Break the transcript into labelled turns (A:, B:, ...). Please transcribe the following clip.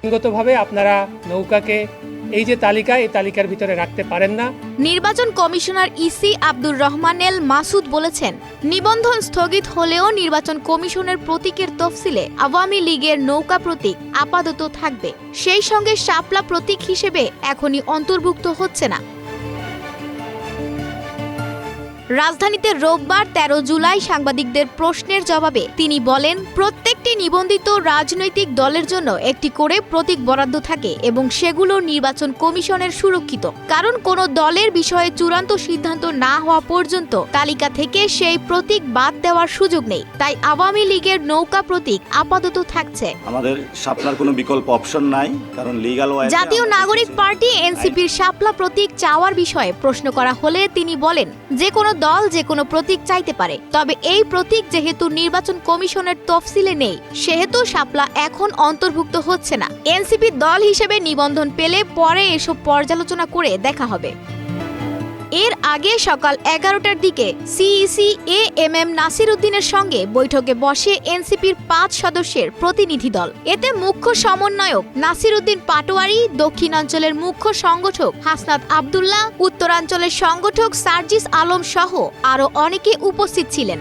A: আইনগতভাবে আপনারা নৌকাকে এই যে তালিকা, এই তালিকার ভিতরে রাখতে পারেন না।
B: নির্বাচন কমিশনার ইসি আব্দুর রহমান এল মাসুদ বলেছেন, নিবন্ধন স্থগিত হলেও নির্বাচন কমিশনের প্রতীকের তফসিলে আওয়ামী লীগের নৌকা প্রতীক আপাতত থাকবে, সেই সঙ্গে শাপলা প্রতীক হিসেবে এখনই অন্তর্ভুক্ত হচ্ছে না। রাজধানীতে রোববার ১৩ জুলাই সাংবাদিকদের প্রশ্নের জবাবে তিনি বলেন, প্রত্যেকটি নিবন্ধিত রাজনৈতিক দলের জন্য একটি করে প্রতীক বরাদ্দ থাকে এবং সেগুলো নির্বাচন কমিশনের সুরক্ষিত, কারণ কোনো দলের বিষয়ে চূড়ান্ত সিদ্ধান্ত না হওয়া পর্যন্ত তালিকা থেকে সেই প্রতীক বাদ দেওয়ার সুযোগ নেই। তাই আওয়ামী লীগের নৌকা প্রতীক আপাতত থাকছে।
C: আমাদের শাপলার কোনো বিকল্প অপশন নাই, কারণ লিগ্যাল ওয়াইজ
B: জাতীয় নাগরিক পার্টি এনসিপির শাপলা প্রতীক চাওয়ার বিষয়ে প্রশ্ন করা হলে তিনি বলেন, যে কোনো দল যে কোনো প্রতীক চাইতে পারে, তবে এই প্রতীক যেহেতু নির্বাচন কমিশনের তফসিলে নেই, সেহেতু শাপলা এখন অন্তর্ভুক্ত হচ্ছে না। এনসিপি দল হিসেবে নিবন্ধন পেলে পরে এসব পর্যালোচনা করে দেখা হবে। এর আগে সকাল ১১টার দিকে সিইসি এএমএম নাসির উদ্দিনের সঙ্গে বৈঠকে বসে এনসিপির ৫ সদস্যের প্রতিনিধি দল। এতে মুখ্য সমন্বয়ক নাসির উদ্দিন পাটোয়ারি, দক্ষিণাঞ্চলের মুখ্য সংগঠক হাসনাত আব্দুল্লাহ, উত্তরাঞ্চলের সংগঠক সার্জিস আলম সহ আরও অনেকে উপস্থিত ছিলেন।